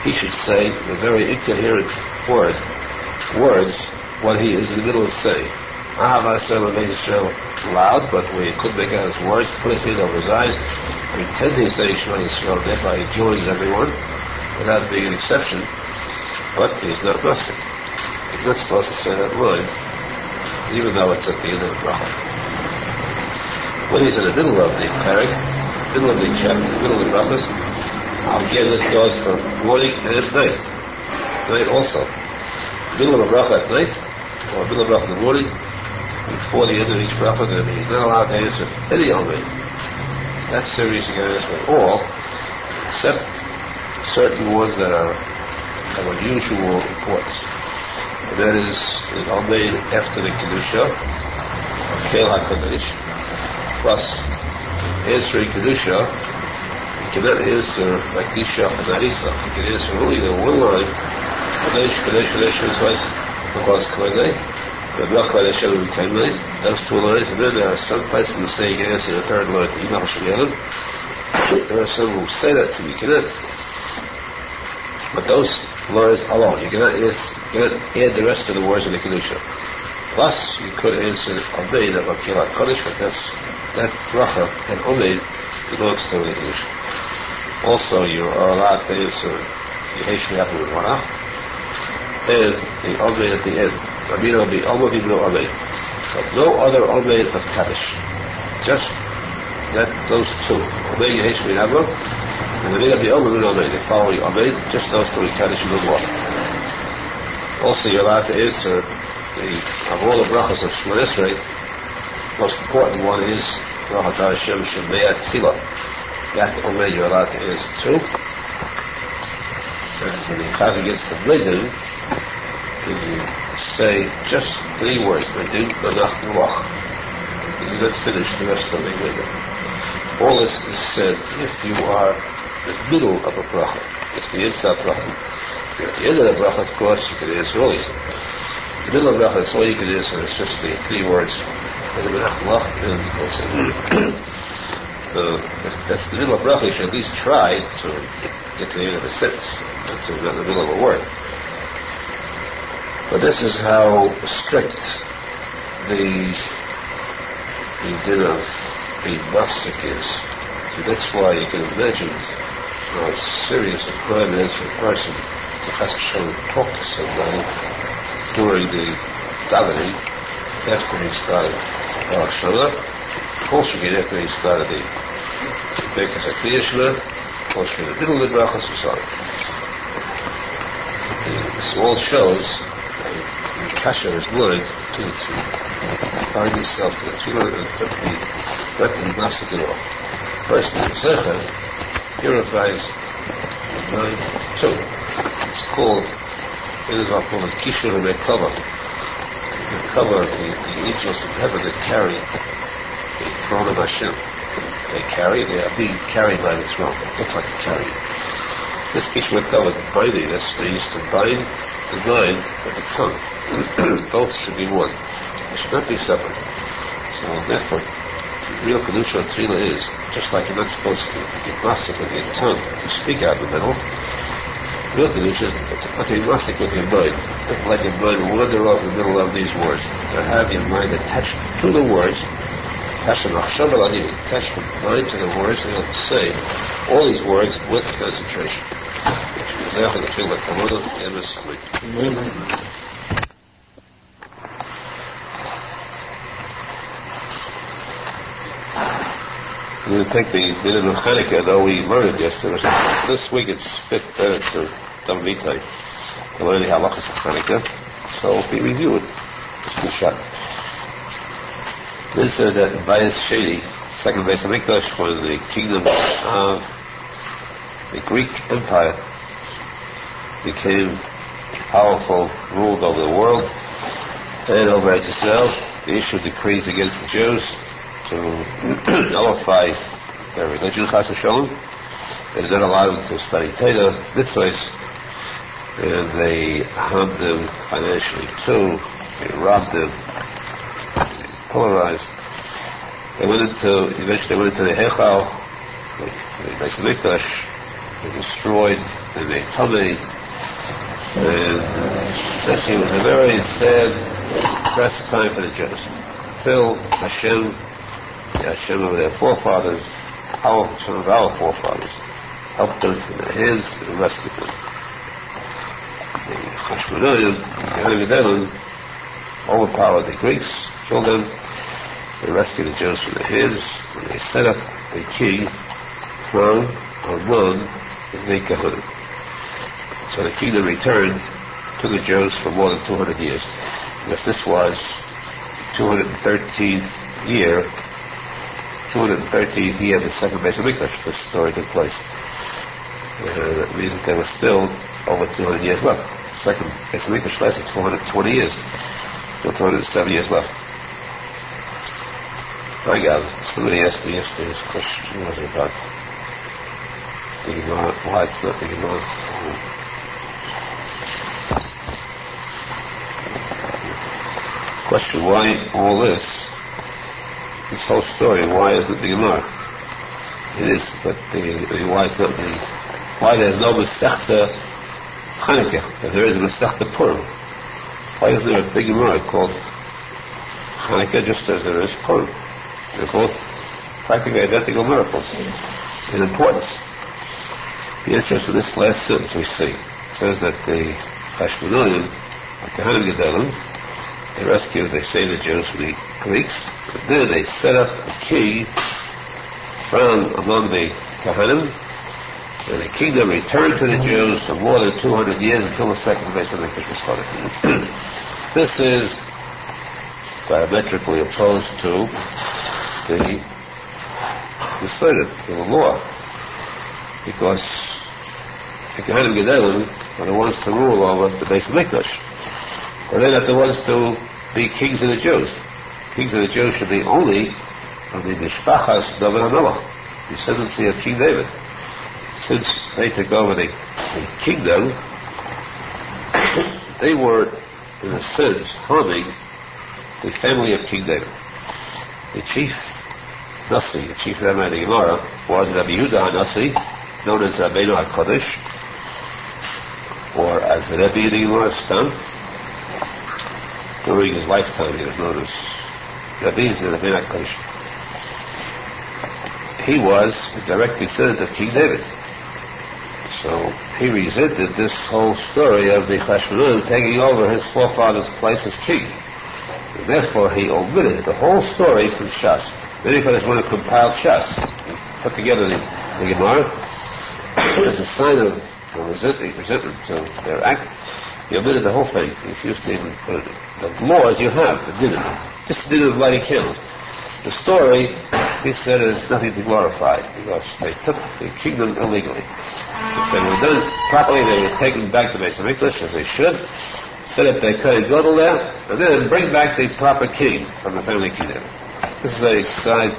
he should say the very incoherent words when he is in the middle of saying. Loud, but we could make out his words, put his hand over his eyes, pretend he's saying Shema Yisrael, therefore he joins everyone without being an exception, but he's not Nosson. He's not supposed to say that line, even though it's at the end of the bracha. When he's in the middle of the parak, middle of the chapter, middle of the brachas, again this goes for morning and night. Night also. Middle of a bracha at night, or middle of a bracha in the morning, before the end of each bracha, then he's not allowed to answer any Almein. It's not serious, you can answer at all, except certain ones that are of unusual importance. And that is the Almein after the Kedusha, or Kel HaKadosh, plus answering Kedusha. You cannot answer like Disha and Arizal. You can answer only the one line, Kadosh, Kadosh, Kadosh, Kadosh, because Kadosh, those two lines, and then there are some places who say you can answer the third line to Imam Shalom. There are some who say that, so you cannot. But those lines alone, you cannot add the rest of the words in the Kedusha. Plus, you could answer Amein of Akilat Kodesh, but that bracha and Amein belongs to the Kedusha. Also, you are allowed to answer Yehesh Me'achu V'Marach and the Amein at the end. But no other Amein of Kaddish. Just those two. Amein Yehesh Me'achu and the Amein of the Amein. The following Amein, just those two in Kaddish and no more. Also, you're allowed to answer of all the brachas of Shema Yisrael, the most important one is Brachat Hashem Shemei Tefillah. That Amein you're allowed to answer too. And when the Chav gets the Bledin, you say just 3 words, Bledin, Banach, Ruach. You do not finish the rest of the Bledin. All this is said if you are in the middle of a bracha. It's the inside bracha. If you're at the end of the bracha, of course, you can answer all these things. The middle of bracha, that's all you can answer. It's just the 3 words. That's the middle of bracha. You should at least try to get to the end of a sentence, to the middle of a word. But this is how strict the din of the mafsek is. So that's why you can imagine how serious a crime it is for a person to have to talk to somebody during the davening after he started Halacha, also again after he started the Bekas HaKliyashma, also in the middle of the brachas, and so on. This all shows the kasha is willing to find himself to the tefillah and not to be mafsek at all. First, the Zohar purifies the mind too. It's called, it is called a kishur and a cover. The cover, the angels in heaven that carry the throne of Hashem. They are being carried by the throne. It looks like a chariot. This kishur cover, binding this, they used to bind the mind with the tongue. Both should be one. They should not be separate. So therefore, real Kedusha and Tefillah is, just like you're not supposed to get mafsek with your tongue, to speak out in the middle, real Kedusha is to be mafsek with your mind. Don't let your mind wander off in the middle of these words. To have your mind attached to the words, attach the mind to the words, and you'll say all these words with concentration. We're going to take the minute of Chanukah, though we learned it yesterday. This week it's fit better to Davlitai, to learn the Halachas of Chanukah, so we review it. Just be shot. This is that Bayis Sheni, second base of Mikdash, when the kingdom of the Greek Empire became powerful, ruled over the world, and over Israel. They issued decrees against the Jews to nullify their religion, Chas v'Shalom. They did not allow them to study Torah, mitzvahs, and they harmed them financially too. They robbed them, they polarized. Eventually they went into the Hechal, they the Beis Hamikdash, they destroyed, and they tummy, and it was a very sad, depressed time for the Jews. Till Hashem of their forefathers, some of our forefathers, helped them from their hands and rescued them. The Chashmonaim, the Gedolim, overpowered the Greeks, killed them, they rescued the Jews from their hands, and they set up a king, throne, or none, in the Kahanim. So the kingdom returned to the Jews for more than 200 years. Because this was 213th year of the second Beis Hamikdash. This story took place. That means that there was still over 200 years left. The second Beis Hamikdash lasted 220 years. Still 207 years left. My God, somebody asked me yesterday this question. What was it about? Why it's not the Gemara? Question: why all this whole story? Why isn't the Gemara? It is, but why there's no Masechta Chanukah? If there is a Masechta Purim, why isn't there a big Gemara called Chanukah just as there is Purim? They're both practically identical miracles in importance. The answer is in this last sentence we see. It says that the Chashmonaim, the Kohanim Gedolim, they saved the Jews from the Greeks, and then they set up a king from among the Kohanim, and the kingdom returned to the Jews for more than 200 years until the second Beis Hamikdash was started. This is diametrically opposed to the law, because the Kohanim Gedolim are the ones to rule over the Beis Hamikdash. But they're not the ones to be kings of the Jews. Kings of the Jews should be only of the Mishpachas David HaMelech, the descendancy of King David. Since they took over the kingdom, they were, in a sense, harming the family of King David. The chief Nasi, the chief Rabbi of the Gemara, was Rabbi Yehuda HaNasi, known as Rabbeinu HaKodesh, or as the Rebbe of the Gemara's son. During his lifetime, he was known as Rabbi HaKodesh. He was the direct descendant of King David. So he resented this whole story of the Chashmonaim taking over his forefather's place as king. And therefore he omitted the whole story from Shas. Then he just want to compile Shas. He put together the Gemara as a sign of resentment to their act. He omitted the whole thing. He refused to even put it in. The laws you have, the dinner. Just the dinner of lighting candles. The story, he said, is nothing to glorify, because they took the kingdom illegally. If they were done properly, they were taken back to Beis Hamikdash, as they should, set up their Kohen Gadol there, and then bring back the proper king from the family kingdom. This is a side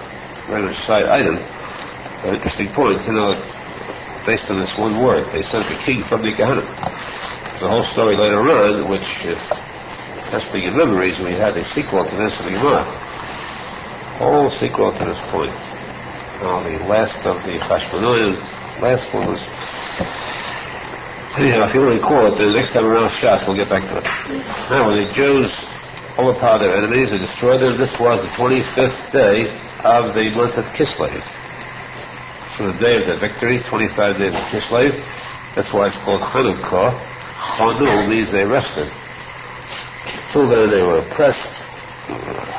item, an interesting point, based on this one word. They sent the king from the Kohanim. There's a whole story later on, which, if testing your memories, we had a sequel to this in the Gemara. Whole sequel to this point. Now, the last of the Chashmonaim, last one was... Anyhow, if you want to recall it, the next time around Shas, we'll get back to it. Now, when the Jews overpowered their enemies and destroyed them, this was the 25th day of the month of Kislev. So the day of their victory, 25 days of Kislev. That's why it's called Chanukah. Chanu means they rested. Until then they were oppressed,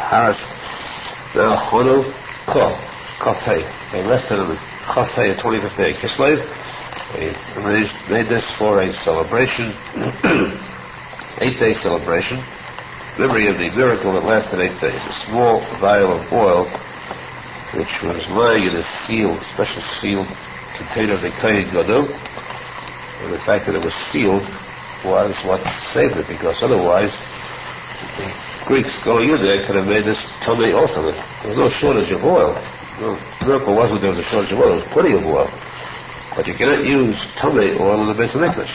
harassed. Now Chanukah, Kafei. They rested on the Kafei, the 25th day of Kislev. They made this for a celebration, 8-day celebration, memory of the miracle that lasted 8 days. A small vial of oil, which was lying in a sealed, special sealed container of the Kohen Gadol, and the fact that it was sealed was what saved it, because otherwise the Greeks going in there could have made this tummy also. There was no shortage of oil. The miracle wasn't there was a shortage of oil, there was plenty of oil. But you cannot use tummy oil in the Beis Hamikdash.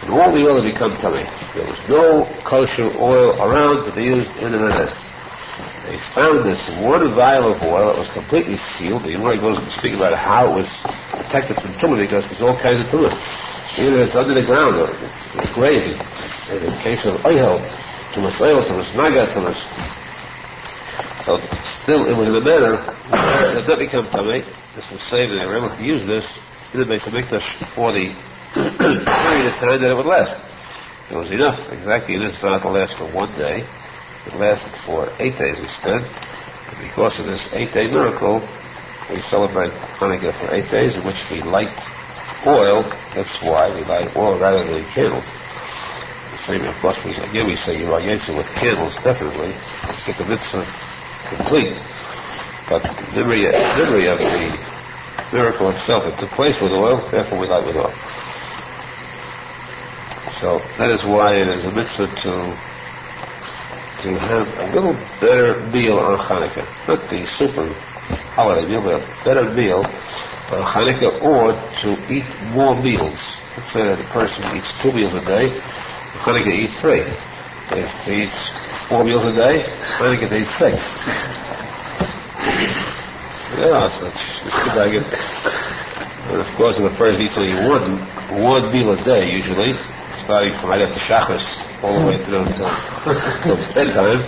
And all the oil had become tummy. There was no kosher oil around to be used in the Menachem. They found this one vial of oil that was completely sealed. The Gemara goes to speak about how it was protected from tumah because there's all kinds of tumah. Either it's under the ground or it's grave. In the case of oil, tumas oil, tumas maga, tumas. So still, it was in a manner that did not become tamei. This was saved, and they were able to use this in the Beis HaMikdash for the period of time that it would last. It was enough. Exactly, it is not to last for 1 day. It lasted for 8 days instead. And because of this 8-day miracle, we celebrate Hanukkah for 8 days, in which we light oil. That's why we light oil rather than candles. The same, of course, we say Yerushalmi with candles, definitely, to get the mitzvah complete. But the memory of the miracle itself, it took place with oil, therefore we light with oil. So that is why it is a mitzvah to have a little better meal on Hanukkah. Not the super holiday meal, but a better meal on Hanukkah, or to eat more meals. Let's say that a person eats 2 meals a day, Hanukkah eats 3. If he eats 4 meals a day, Hanukkah eats 6. Yeah, so and of course, if a person eats only one meal a day, usually, starting from right after Shacharis all the way through until bedtime,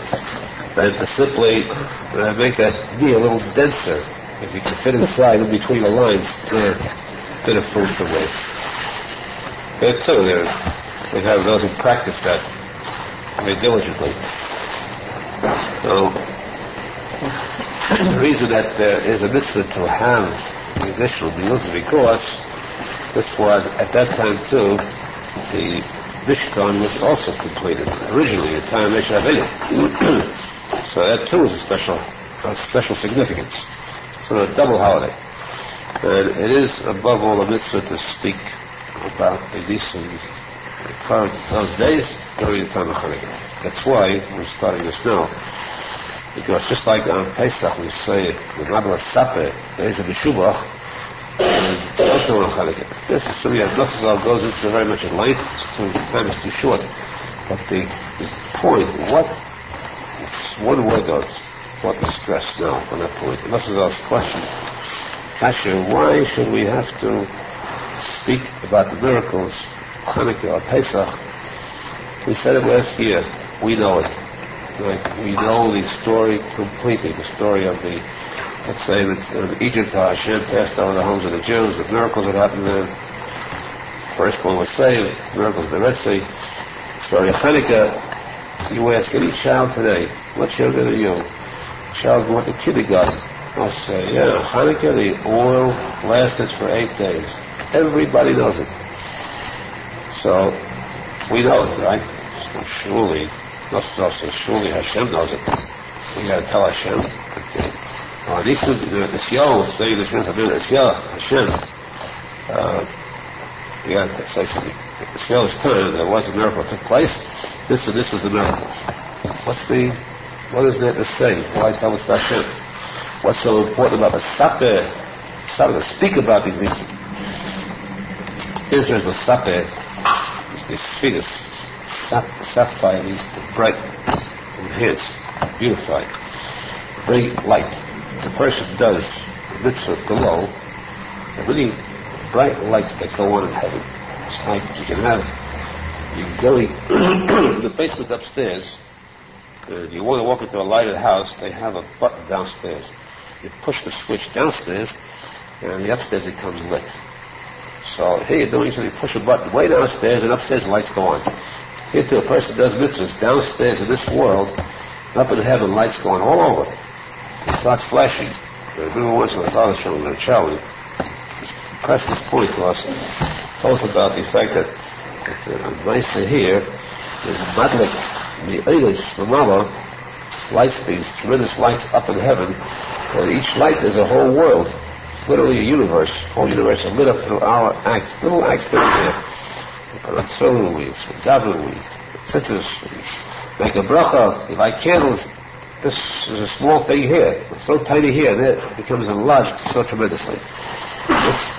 then to simply make that meal a little denser. If you can fit inside in between the lines, a bit of food to waste. There too, we have those who practice that very diligently. So, the reason that there is a mitzvah to have the additional meals is because this was, at that time too, the Mishkan was also completed, originally at the time of Moshe Feinstein. So that too is a special significance. So a double holiday. And it is above all a mitzvah to speak about the decent those days during the time of Hanukkah. That's why we're starting this now. Because just like on Pesach we say the Rabbi Sape, days of Meshubach, and also on Hanukkah. This is something that Arizal goes into very much in length. Time is too short. But the point, one word goes, what is stressed now on that point. Arizal's question, Kasher, why should we have to speak about the miracles, Hanukkah or Pesach? We said it last year. We know it. Right? We know the story completely, the story of the, let's say, that Egypt, how Hashem passed over the homes of the Jews, the miracles that happened there. First one was saved, miracles of the Red Sea. Story of Hanukkah, you ask any child today, what younger than you? Child going to kindergarten. I'll say, yeah, Hanukkah, the oil lasted for 8 days. Everybody knows it. So, we know it, right? So surely Hashem knows it. We got to tell Hashem. Hashem. We got to say something. It's time there was a miracle that took place. This was the miracle. What is there to say? Why tell us Hashem? What's so important about the Saper? To speak about these things. Israel's the Saper. This fetus. Sapphire means bright, enhanced, beautified, bring light. The person does the mitzvah below, the really bright lights that go on in heaven. It's like you can have, you go in the basement upstairs, you want to walk into a lighted house, they have a button downstairs. You push the switch downstairs, and the upstairs becomes lit. So here you're doing something, you push a button way downstairs, and upstairs the lights go on. Here too, a person does mitzvahs downstairs in this world, up in heaven, lights going all over. It starts flashing. I remember once my father showed me a child, he pressed this point to us, told us about the fact that the Maisa here is madlik, the Eilis, the Mala, lights, these tremendous lights up in heaven, and each light is a whole world, literally a universe. The whole universe is lit up through our acts, little acts that are here. We put on throne weeds, we daven, we tzitzis, we make a bracha, we light candles. This is a small thing here. It's so tiny here, and it becomes enlarged so tremendously.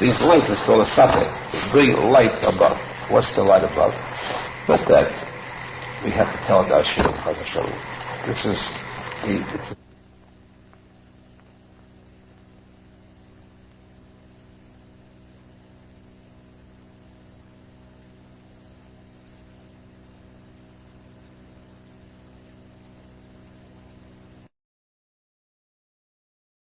These lights is called a sape. The big light above. What's the light above? Not that we have to tell it to Hashem. This is